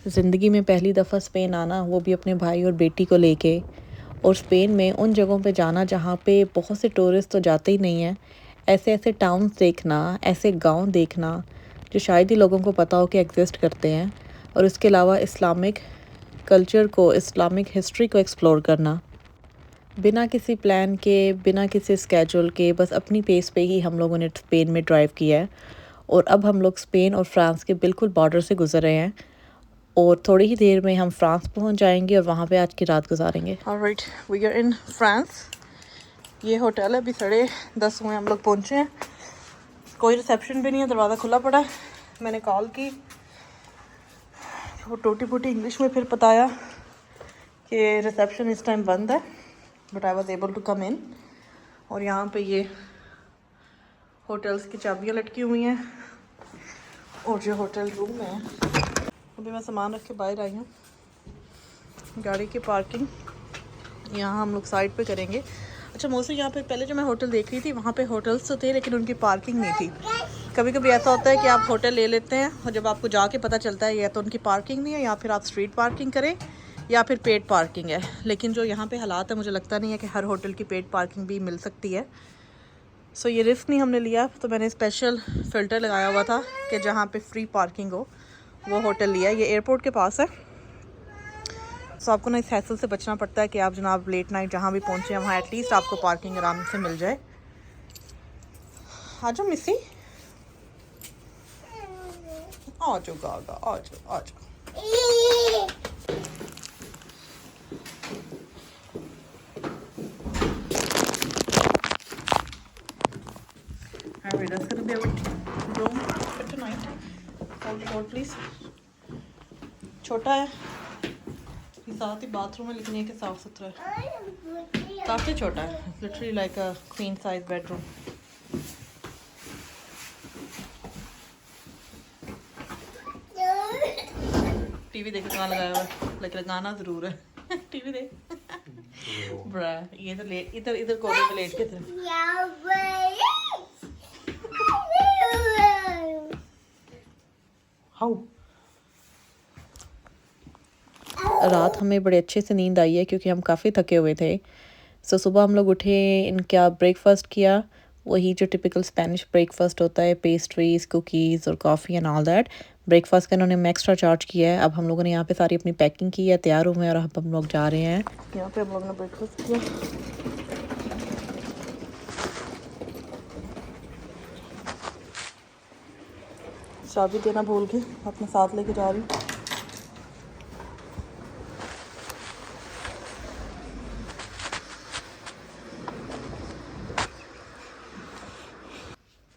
ज़िंदगी में पहली दफ़ा स्पेन आना, वो भी अपने भाई और बेटी को लेके, और स्पेन में उन जगहों पे जाना जहाँ पे बहुत से टूरिस्ट तो जाते ही नहीं हैं। ऐसे-ऐसे टाउन्स देखना, ऐसे गाँव देखना, जो शायद ही लोगों को पता हो कि एग्ज़िस्ट करते हैं, और उसके अलावा इस्लामिक कल्चर को, इस्लामिक हिस्ट्री को एक्सप्लोर करना। बिना किसी प्लान के, बिना किसी स्केड्यूल के, बस अपनी पेस पे ही हम लोगों ने स्पेन में ड्राइव किया है। और अब हम लोग स्पेन और फ्रांस के बिल्कुल बॉर्डर से गुज़र रहे हैं, और थोड़ी ही देर में हम फ्रांस पहुंच जाएंगे और वहाँ पे आज की रात गुजारेंगे। Alright, we are in France. ये होटल है, अभी 10:30 हुए, हम लोग पहुँचे हैं। कोई रिसेप्शन भी नहीं है, दरवाज़ा खुला पड़ा है। मैंने कॉल की, वो टूटी फूटी इंग्लिश में फिर बताया कि रिसेप्शन इस टाइम बंद है, but I was able to come in. और यहाँ पे ये होटल्स की चाबियाँ लटकी हुई हैं, और जो होटल रूम है, अभी मैं सामान रख के बाहर आई हूँ। गाड़ी की पार्किंग यहाँ हम लोग साइड पे करेंगे। अच्छा, मोस्टली यहाँ पे पहले जो मैं होटल देख रही थी, वहाँ पे होटल्स तो थे लेकिन उनकी पार्किंग नहीं थी। कभी कभी ऐसा होता है कि आप होटल ले लेते हैं और जब आपको जाके पता चलता है या तो उनकी पार्किंग नहीं है, या फिर आप स्ट्रीट पार्किंग करें, या फिर पेड पार्किंग है। लेकिन जो यहाँ पे हालात है, मुझे लगता नहीं है कि हर होटल की पेड पार्किंग भी मिल सकती है। सो ये रिस्क नहीं हमने लिया, तो मैंने स्पेशल फ़िल्टर लगाया हुआ था कि जहाँ पे फ्री पार्किंग हो वो होटल लिया। ये एयरपोर्ट के पास है, सो आपको ना इस हैसल से बचना पड़ता है कि आप जनाब लेट नाइट जहाँ भी पहुँचे वहाँ एटलीस्ट आपको पार्किंग आराम से मिल जाए। आ जाओ मिस्सी, आ जाओ गागा, आ जाओ आ जाओ। That's gonna be our room for tonight. Hold the door, please. छोटा है, साथ ही बाथरूम है, लेकिन ये कि साफ सुथरा है, काफ़ी छोटा है, literally like a queen size bedroom. TV देख गाना लगाया हुआ है, लेकिन गाना ज़रूर है। टीवी देख ब्रा, ये तो लेट, इधर इधर कोने पे लेट के थे। हाउ रात हमें बड़े अच्छे से नींद आई है क्योंकि हम काफ़ी थके हुए थे। सो सुबह हम लोग उठे, इनका ब्रेकफास्ट किया, वही जो टिपिकल स्पेनिश ब्रेकफास्ट होता है, पेस्ट्रीज, कुकीज़ और coffee and all that. Breakfast का इन्होंने एक्स्ट्रा चार्ज किया है। अब हम लोगों ने यहाँ पे सारी अपनी पैकिंग की है, तैयार हुए हैं, और अब हम लोग जा रहे हैं। यहाँ पे हम लोगों ने ब्रेकफास्ट किया। चाबी देना भूल के अपने साथ लेके जा रही हूँ।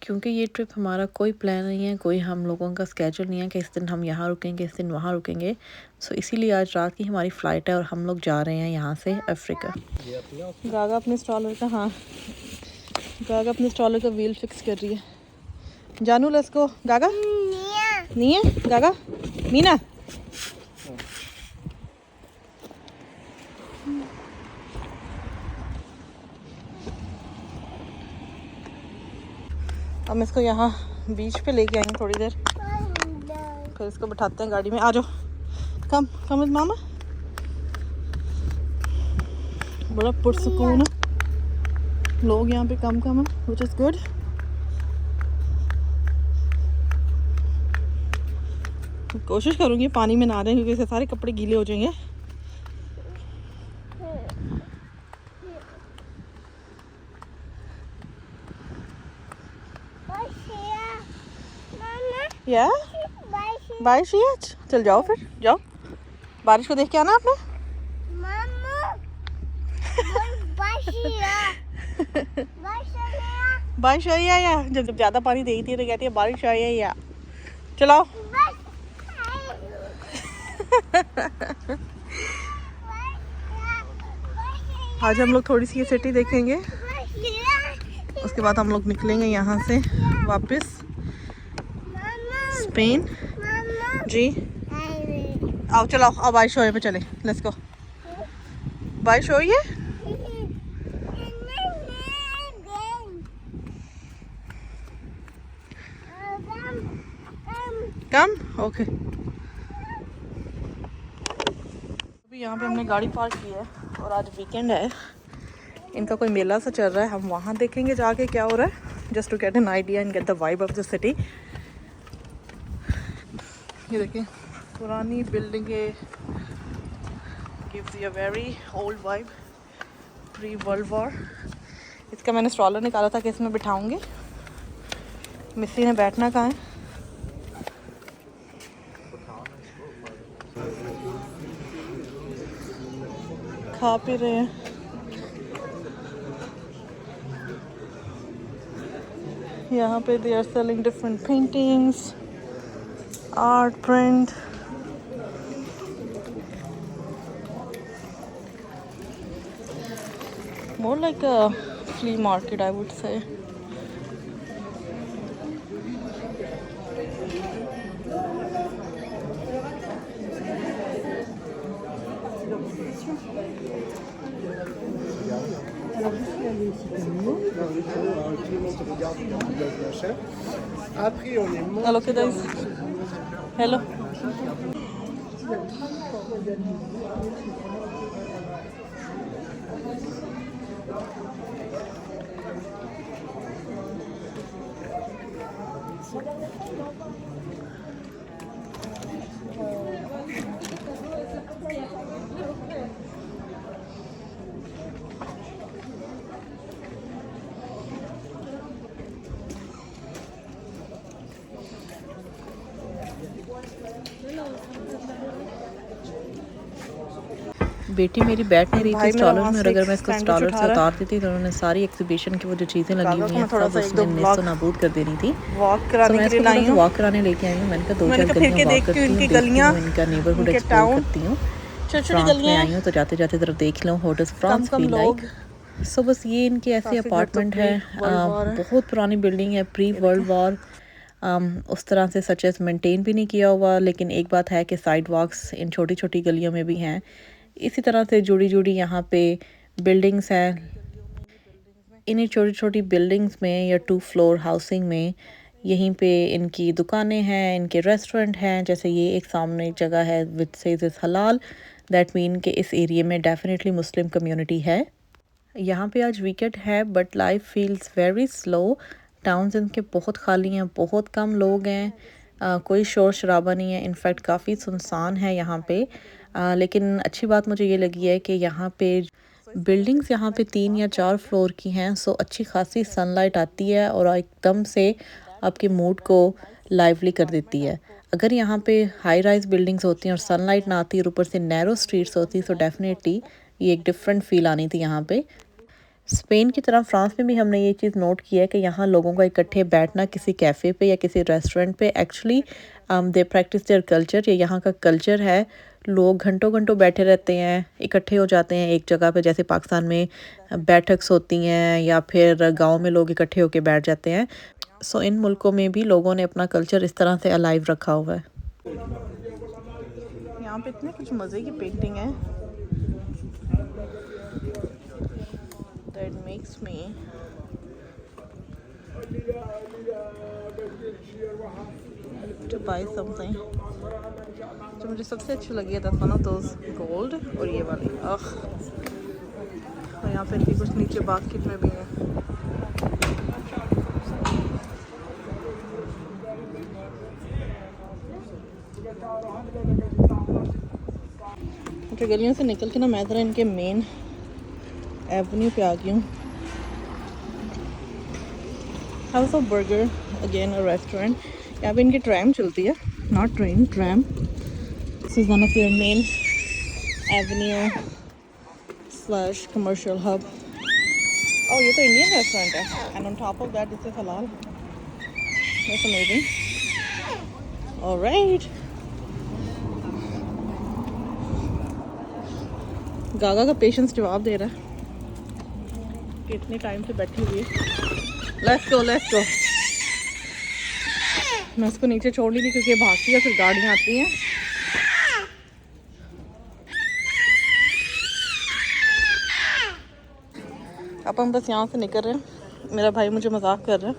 क्योंकि ये ट्रिप हमारा कोई प्लान नहीं है, कोई हम लोगों का स्केड्यूल नहीं है कि इस दिन हम यहाँ रुकेंगे, इस दिन वहाँ रुकेंगे। सो इसीलिए आज रात की हमारी फ़्लाइट है और हम लोग जा रहे हैं यहाँ से अफ्रीका। गागा अपने स्ट्रॉलर का, हाँ गागा अपने स्ट्रॉलर का व्हील फिक्स कर रही है। जानू लेट्स गो। गागा नहीं है, गागा मीना हम इसको यहाँ बीच पे लेके आएंगे थोड़ी देर, फिर इसको बिठाते हैं गाड़ी में। आ जाओ, कम कम विद मामा। बड़ा पुरसुकून है, लोग यहाँ पे कम है, व्हिच इज़ गुड। कोशिश करूँगी पानी में ना दें क्योंकि इससे सारे कपड़े गीले हो जाएंगे। या बारिश ही है, चल जाओ फिर, जाओ बारिश को देख के आना आपने। बारिश आई है, या जब ज़्यादा पानी देखती है तो कहती है बारिश आई है, या चलाओ। आज हम लोग थोड़ी सी ये सिटी देखेंगे, उसके बाद हम लोग निकलेंगे यहाँ से वापस स्पेन। जी आओ, चलाओ, आओ बारिश हो पे चले, लेट्स गो। बारिश हो रही है, कम ओके। अभी यहाँ पे हमने गाड़ी पार्क की है और आज वीकेंड है, इनका कोई मेला सा चल रहा है, हम वहाँ देखेंगे जाके क्या हो रहा है, just to get an idea and get the vibe of the city. ये देखिए पुरानी बिल्डिंगें, gives you a very old vibe, pre world war. इसका मैंने स्ट्रॉलर निकाला था कि इसमें बिठाऊंगी। मिस्सी ने बैठना कहाँ है? खा पी रहे हैं। यहाँ पे they are selling different paintings, art, print. More like a flea market, I would say. Hello, guys. Hello. बेटी मेरी बैठ नहीं रही थी स्टॉलर में, और अगर मैं इसको स्टॉलर से उतार देती तो उन्होंने सारी एग्जीबिशन की वो जो चीज़ें लगी हुई हैं सब उसमें नेस्तो नाबूद कर देनी थी। वॉक कराने के लिए लाई हूं, वॉक कराने लेके आई हूँ। मैंने कहा 2-4 गलियां वॉक करती हूँ, गलियां इनका नेबरहुड एक्सप्लोर करती हूँ। फ्रांस में आई हूँ तो जाते जाते तरफ देख लूँ what does France feel like. So बस ये इनके ऐसे अपार्टमेंट है, बहुत पुरानी बिल्डिंग है, प्री वर्ल्ड वॉर। उस तरह से सच एज मेंटेन भी नहीं किया हुआ, लेकिन एक बात है कि साइड वॉक्स इन छोटी छोटी गलियों में भी हैं। इसी तरह से जुड़ी जुड़ी यहाँ पे बिल्डिंग्स हैं। इन्हीं छोटी छोटी बिल्डिंग्स में या 2 फ्लोर हाउसिंग में यहीं पे इनकी दुकानें हैं, इनके रेस्टोरेंट हैं। जैसे ये एक सामने एक जगह है विच सेज इज़ हलाल, दैट मीन कि इस एरिया में डेफिनेटली मुस्लिम कम्युनिटी है। यहाँ पे आज वीकेंड है but life feels very slow. Towns इनके बहुत खाली हैं, बहुत कम लोग हैं, कोई शोर शराबा नहीं है, इनफैक्ट काफ़ी सुनसान है यहाँ पे। लेकिन अच्छी बात मुझे ये लगी है कि यहाँ पे बिल्डिंग्स यहाँ पे 3 या 4 फ्लोर की हैं, सो अच्छी खासी सनलाइट आती है और एकदम से आपके मूड को लाइवली कर देती है। अगर यहाँ पे हाई राइज बिल्डिंग्स होती हैं और सनलाइट ना आती और ऊपर से नैरो स्ट्रीट्स होती तो डेफिनेटली ये एक डिफरेंट फील आनी थी यहाँ पे। स्पेन की तरह फ्रांस में भी हमने ये चीज़ नोट किया है कि यहाँ लोगों का इकट्ठे बैठना किसी कैफ़े पे या किसी रेस्टोरेंट पे actually they practice their culture. ये यहाँ का कल्चर है। लोग घंटों घंटों बैठे रहते हैं, इकट्ठे हो जाते हैं एक जगह पे, जैसे पाकिस्तान में बैठक्स होती हैं या फिर गांव में लोग इकट्ठे होकर बैठ जाते हैं। सो इन मुल्कों में भी लोगों ने अपना कल्चर इस तरह से अलाइव रखा हुआ है। यहाँ पे इतने कुछ मज़े की पेंटिंग है that makes me to buy something। जो मुझे सबसे अच्छी लगी है that's one of those gold, और ये वाली और यहाँ पे इनकी कुछ नीचे बास्केट में भी है। तो गलियों से निकल के ना मैं ज़रा इनके मेन एवेन्यू पे आ गई हूँ। House of burger, again a restaurant. यहाँ पे इनकी ट्रैम चलती है, not train, tram. This is one of your main avenue slash commercial hub. Oh ये तो इंडियन रेस्टोरेंट है and on top of that this is हलाल। That's amazing. ऑलराइट, गागा का पेशेंस जवाब दे रहा है कि इतने टाइम से बैठी हुई है। Let's go let's go. मैं उसको नीचे छोड़ ली थी क्योंकि भागती है, फिर गाड़ियाँ आती हैं। अब हम बस यहाँ से निकल रहे हैं। मेरा भाई मुझे मजाक कर रहा है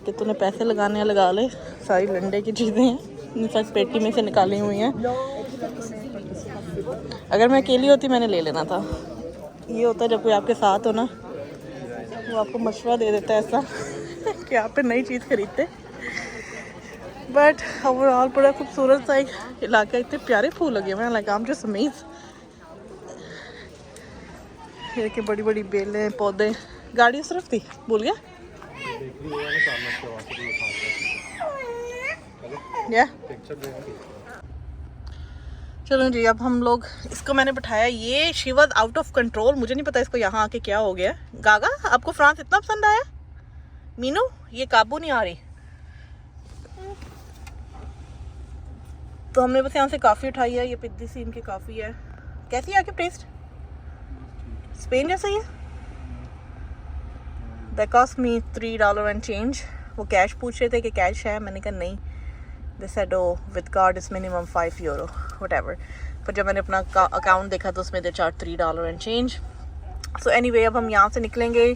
कि तूने पैसे लगाने लगा ले, सारी लंडे की चीज़ें हैं, इनफैक्ट पेटी में से निकाली हुई हैं। अगर मैं अकेली होती मैंने ले लेना था। ये होता है जब कोई आपके साथ हो ना, वो आपको मशवरा दे देता है ऐसा कि आप पे नई चीज़ खरीदते। बट ओवरऑल बड़ा खूबसूरत सा एक इलाका, इतने प्यारे फूल लगे हुए हैं, लाइक आम जस्ट अमेज। ये कि बड़ी बड़ी बेलें, पौधे। गाड़ी उस तरफ थी, भूल गया। या चलो जी, अब हम लोग, इसको मैंने बिठाया, ये she was out of control. मुझे नहीं पता इसको यहाँ आके क्या हो गया। गागा, आपको फ्रांस इतना पसंद आया? मीनू, ये काबू नहीं आ रही। तो हमने बस यहाँ से काफ़ी उठाई है, ये पिद्दी सी इनकी काफ़ी है। कैसी है आपकी टेस्ट? स्पेन जैसा ही है। That cost me $3 and change. वो कैश पूछ रहे थे कि कैश है, मैंने कहा नहीं। They said oh with card is minimum €5 whatever. पर जब मैंने अपना अकाउंट देखा तो उसमें they charge $3 and change. So anyway, अब हम यहाँ से निकलेंगे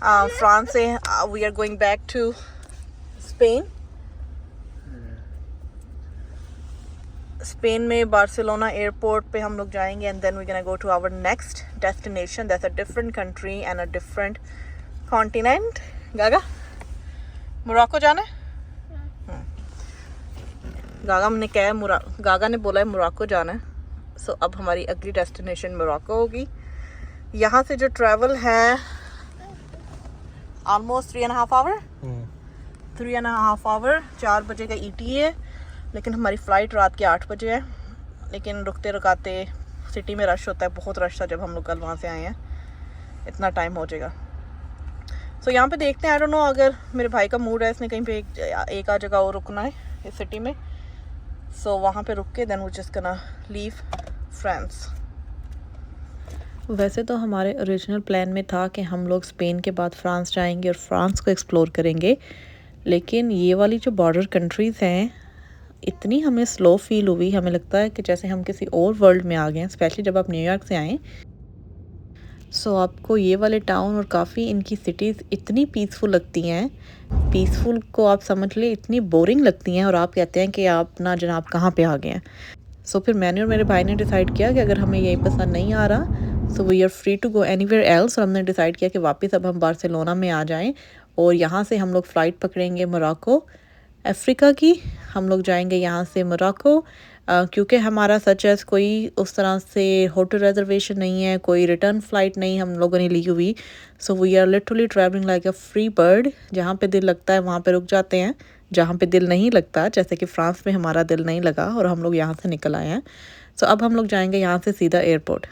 फ्रांस से। We are going back to Spain. Spain में बार्सिलोना एयरपोर्ट पे हम लोग जाएंगे and then we gonna go to our next destination. That's a different country and a different continent. Gaga, Morocco जाना है? गागा ने बोला है मोरक्को जाना है। सो अब हमारी अगली डेस्टिनेशन मोरक्को होगी। यहाँ से जो ट्रैवल है ऑलमोस्ट 3.5 आवर 3.5 आवर। 4 बजे का ETA है, लेकिन हमारी फ़्लाइट रात के 8 बजे है। लेकिन रुकते रुकाते सिटी में रश होता है, बहुत रश था जब हम लोग कल वहाँ से आए हैं, इतना टाइम हो जाएगा। सो यहाँ पे देखते हैं, आई डोंट नो, अगर मेरे भाई का मूड है, इसने कहीं पे एक आध जगह और रुकना है इस सिटी में। सो वहाँ पे रुक के then we just gonna leave France. वैसे तो हमारे ओरिजिनल प्लान में था कि हम लोग स्पेन के बाद फ्रांस जाएंगे और फ्रांस को एक्सप्लोर करेंगे, लेकिन ये वाली जो बॉर्डर कंट्रीज़ हैं इतनी हमें स्लो फील हुई। हमें लगता है कि जैसे हम किसी और वर्ल्ड में आ गए हैं, स्पेशली जब आप न्यूयॉर्क से आएँ। सो आपको ये वाले टाउन और काफ़ी इनकी सिटीज़ इतनी पीसफुल लगती हैं। पीसफुल को आप समझ लें, इतनी बोरिंग लगती हैं और आप कहते हैं कि आप ना जनाब कहाँ पे आ गए हैं। सो फिर मैंने और मेरे भाई ने डिसाइड किया कि अगर हमें यही पसंद नहीं आ रहा, so we are free to go anywhere else. और हमने डिसाइड किया कि वापस अब हम बार्सिलोना में आ जाएं और यहाँ से हम लोग फ़्लाइट पकड़ेंगे मोरक्को अफ्रीका की। हम लोग जाएंगे यहाँ से मोरक्को, क्योंकि हमारा सच एस कोई उस तरह से होटल रिजर्वेशन नहीं है, कोई रिटर्न फ़्लाइट नहीं हम लोगों ने ली हुई। So we are literally travelling like a free bird. जहाँ पे दिल लगता है वहाँ पे रुक जाते हैं, जहाँ पे दिल नहीं लगता, जैसे कि फ़्रांस में हमारा दिल नहीं लगा और हम लोग यहाँ से निकल आए हैं। सो अब हम लोग जाएंगे यहाँ से सीधा एयरपोर्ट।